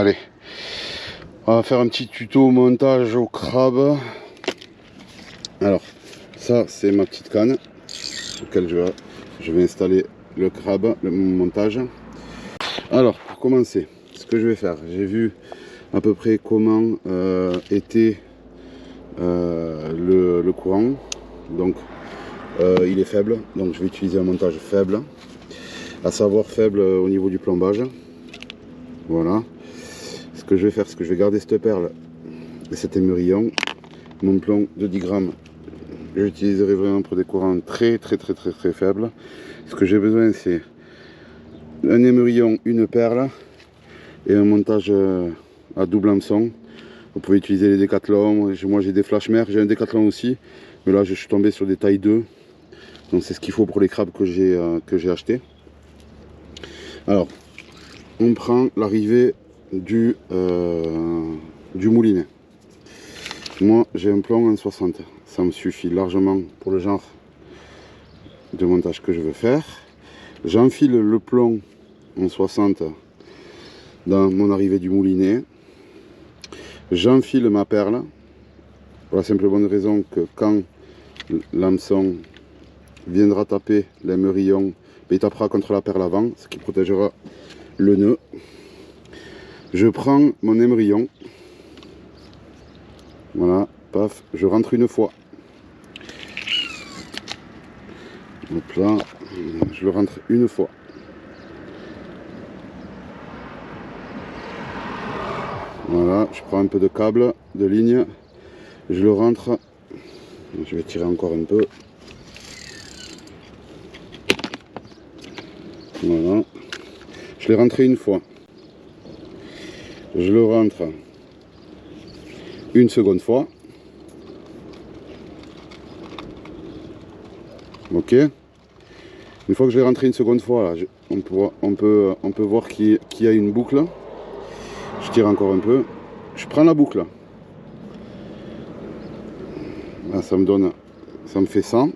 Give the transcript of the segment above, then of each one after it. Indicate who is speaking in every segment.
Speaker 1: Allez, on va faire un petit tuto montage au crabe. Alors, ça c'est ma petite canne auquel je vais installer le crabe, le montage. Alors, pour commencer, ce que je vais faire, j'ai vu à peu près comment était le courant. Donc, il est faible, donc je vais utiliser un montage faible, à savoir faible au niveau du plombage. Voilà. Ce que je vais faire, c'est que je vais garder cette perle et cet émerillon. Mon plomb de 10 grammes, j'utiliserai vraiment pour des courants très faibles. Ce que j'ai besoin, c'est un émerillon, une perle et un montage à double hameçon. Vous pouvez utiliser les Decathlon. Moi j'ai des Flashmer, j'ai un Decathlon aussi, mais là je suis tombé sur des tailles 2, donc c'est ce qu'il faut pour les crabes que j'ai acheté. Alors, on prend l'arrivée du moulinet. Moi j'ai un plomb en 60, ça me suffit largement pour le genre de montage que je veux faire. J'enfile le plomb en 60 dans mon arrivée du moulinet. J'enfile ma perle pour la simple et bonne raison que quand l'hameçon viendra taper l'émerillon, il tapera contre la perle avant, ce qui protégera le nœud. Je prends mon émerillon, voilà, paf, je rentre une fois. Hop là, je le rentre une fois. Voilà, je prends un peu de câble, de ligne, je le rentre. Je vais tirer encore un peu. Voilà, je l'ai rentré une fois. Je le rentre une seconde fois. Ok. Une fois que je l'ai rentré une seconde fois, là, on peut voir qu'il y a une boucle. Je tire encore un peu. Je prends la boucle. Là, ça me fait 100.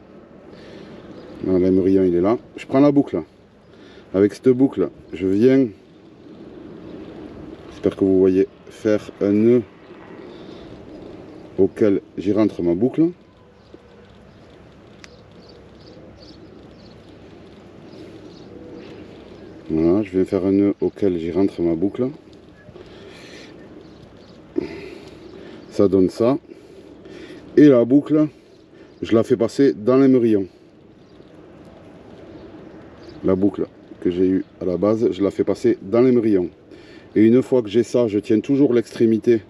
Speaker 1: L'émerillon il est là. Je prends la boucle. Avec cette boucle, je viens, j'espère que vous voyez, faire un nœud auquel j'y rentre ma boucle. Voilà, je viens faire un nœud auquel j'y rentre ma boucle. Ça donne ça. Et la boucle, je la fais passer dans l'émerillon. La boucle que j'ai eue à la base, je la fais passer dans l'émerillon. Et une fois que j'ai ça, je tiens toujours l'extrémité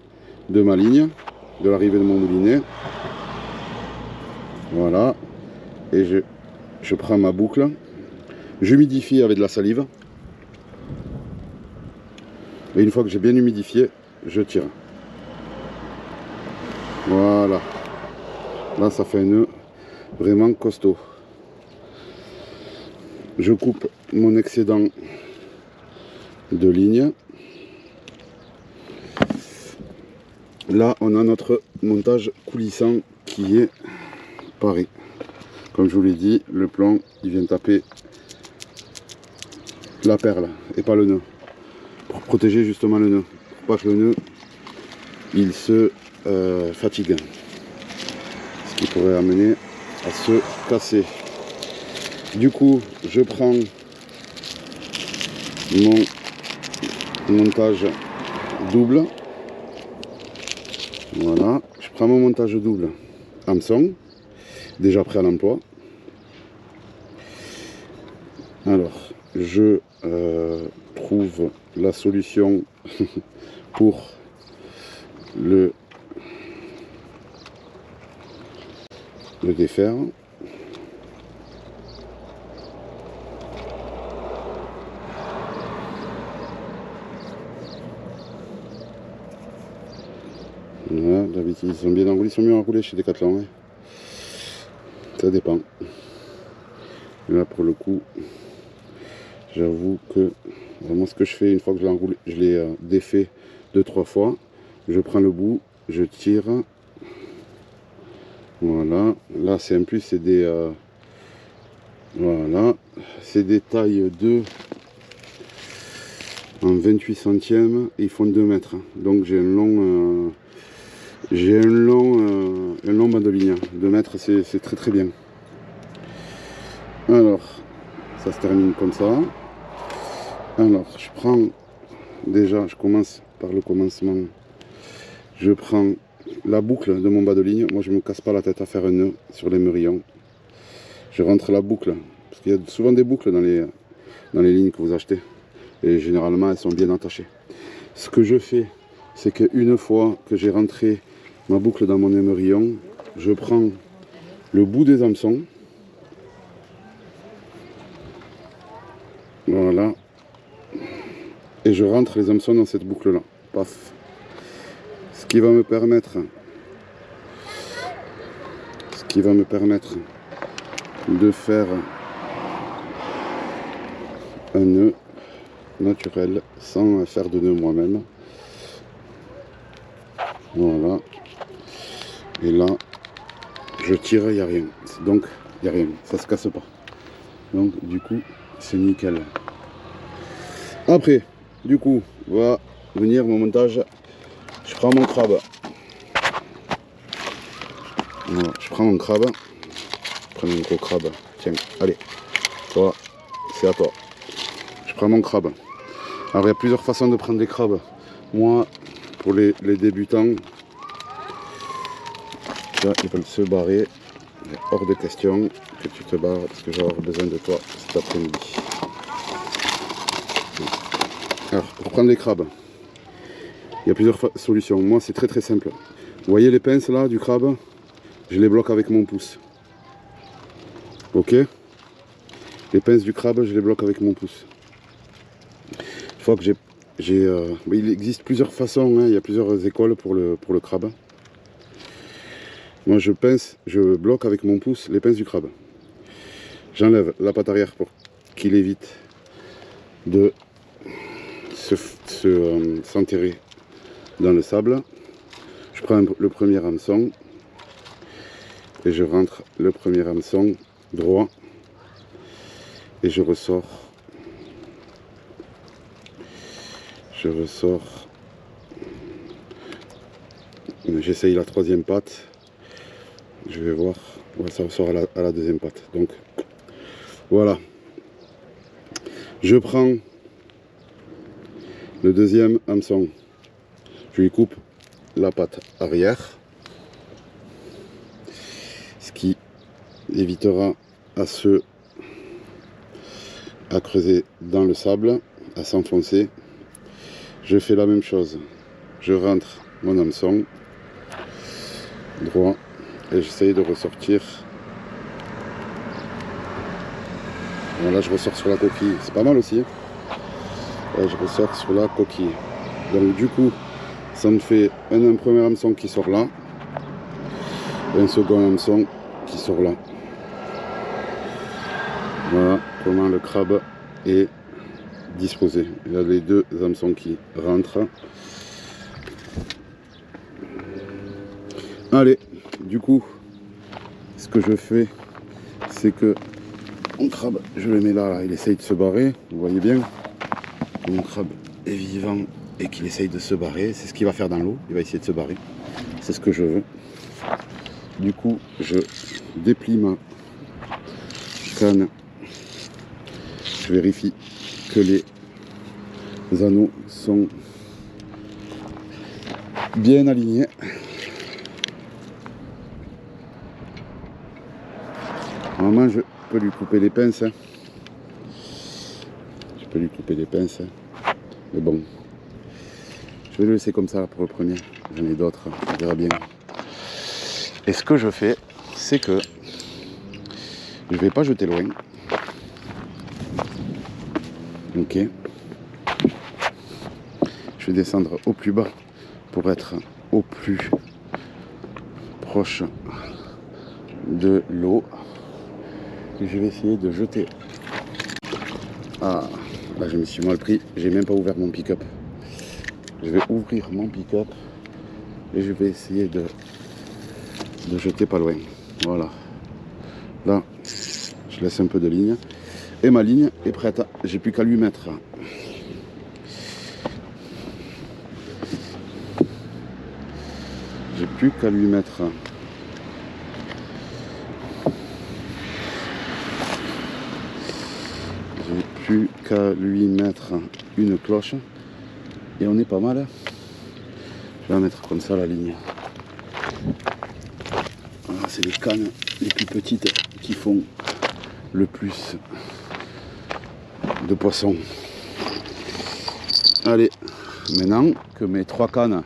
Speaker 1: de ma ligne, de l'arrivée de mon moulinet. Voilà. Et je prends ma boucle. J'humidifie avec de la salive. Et une fois que j'ai bien humidifié, je tire. Voilà. Là, ça fait un nœud vraiment costaud. Je coupe mon excédent de ligne. Là, on a notre montage coulissant qui est pareil. Comme je vous l'ai dit, le plomb, il vient taper la perle et pas le nœud. Pour protéger justement le nœud. Pour pas que le nœud, il se fatigue. Ce qui pourrait amener à se casser. Du coup, je prends mon montage double. Voilà, je prends mon montage double hameçon, déjà prêt à l'emploi. Alors, je trouve la solution pour le défaire. Voilà, d'habitude ils sont bien enroulés, ils sont mieux enroulés chez Decathlon. Hein. Ça dépend. Et là pour le coup, j'avoue que moi ce que je fais une fois que je l'ai enroulé, je l'ai défait 2-3 fois. Je prends le bout, je tire. Voilà, là c'est en plus c'est des voilà, c'est des tailles 2. en 28 centièmes et ils font 2 mètres. Donc j'ai un long bandeau-ligne. 2 mètres, c'est très très bien. Alors, ça se termine comme ça. Alors, je prends déjà, je commence par le commencement. Je prends la boucle de mon bas de ligne. Moi, je ne me casse pas la tête à faire un nœud sur les merillons. Je rentre la boucle, parce qu'il y a souvent des boucles dans les lignes que vous achetez. Et généralement, elles sont bien attachées. Ce que je fais, c'est qu'une fois que j'ai rentré ma boucle dans mon émerillon, je prends le bout des hameçons. Voilà. Et je rentre les hameçons dans cette boucle-là. Paf. Ce qui va me permettre de faire un nœud naturel sans faire de nœud moi-même. Voilà. Et là, je tire, il n'y a rien. Donc, il n'y a rien. Ça se casse pas. Donc, du coup, c'est nickel. Après, du coup, va venir mon montage. Je prends mon crabe. Voilà, je prends mon crabe. Je prends mon gros crabe. Tiens, allez. Toi, c'est à toi. Je prends mon crabe. Alors, il y a plusieurs façons de prendre des crabes. Moi, pour les débutants, là, ils veulent se barrer. Il est hors de question que tu te barres parce que j'ai besoin de toi cet après-midi. Alors, pour prendre les crabes, il y a plusieurs solutions. Moi, c'est très très simple. Vous voyez les pinces là du crabe? Je les bloque avec mon pouce. Ok? Les pinces du crabe, je les bloque avec mon pouce. Une fois que il existe plusieurs façons, hein. Il y a plusieurs écoles pour le crabe. Moi, je bloque avec mon pouce les pinces du crabe. J'enlève la patte arrière pour qu'il évite de s'enterrer dans le sable. Je prends le premier hameçon et je rentre le premier hameçon droit et je ressors. J'essaye la troisième patte. Je vais voir. Ouais, ça ressort à la deuxième patte. Donc voilà. Je prends le deuxième hameçon. Je lui coupe la patte arrière. Ce qui évitera à creuser dans le sable, à s'enfoncer. Je fais la même chose. Je rentre mon hameçon droit et j'essaye de ressortir. Voilà, je ressors sur la coquille. C'est pas mal aussi. Et je ressors sur la coquille. Donc du coup, ça me fait un premier hameçon qui sort là. Et un second hameçon qui sort là. Voilà comment le crabe est disposé. Il y a les deux hameçons qui rentrent. Allez, du coup, ce que je fais, c'est que mon crabe, je le mets là, il essaye de se barrer, vous voyez bien. Mon crabe est vivant et qu'il essaye de se barrer, c'est ce qu'il va faire dans l'eau, il va essayer de se barrer. C'est ce que je veux. Du coup, je déplie ma canne. Je vérifie que les anneaux sont bien alignés. Normalement, je peux lui couper les pinces. Hein. Je peux lui couper les pinces. Hein. Mais bon, je vais le laisser comme ça pour le premier. J'en ai d'autres, on verra bien. Et ce que je fais, c'est que je ne vais pas jeter loin. Ok. Je vais descendre au plus bas pour être au plus proche de l'eau. Et je vais essayer de jeter. Ah, là je me suis mal pris, j'ai même pas ouvert mon pick-up. Je vais ouvrir mon pick-up et je vais essayer de jeter pas loin. Voilà. Là, je laisse un peu de ligne. Et ma ligne est prête. J'ai plus qu'à lui mettre J'ai plus qu'à lui mettre une cloche et on est pas mal. Je vais la mettre comme ça la ligne. Voilà, c'est les cannes les plus petites qui font le plus de poissons. Allez, maintenant que mes 3 cannes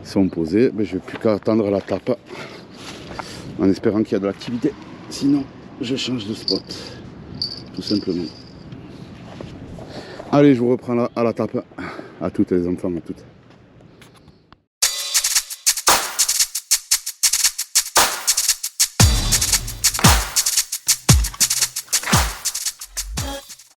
Speaker 1: sont posées, ben, je vais plus qu'à attendre la tape en espérant qu'il y a de l'activité. Sinon, je change de spot, tout simplement. Allez, je vous reprends à la tape. À toutes les enfants, à toutes.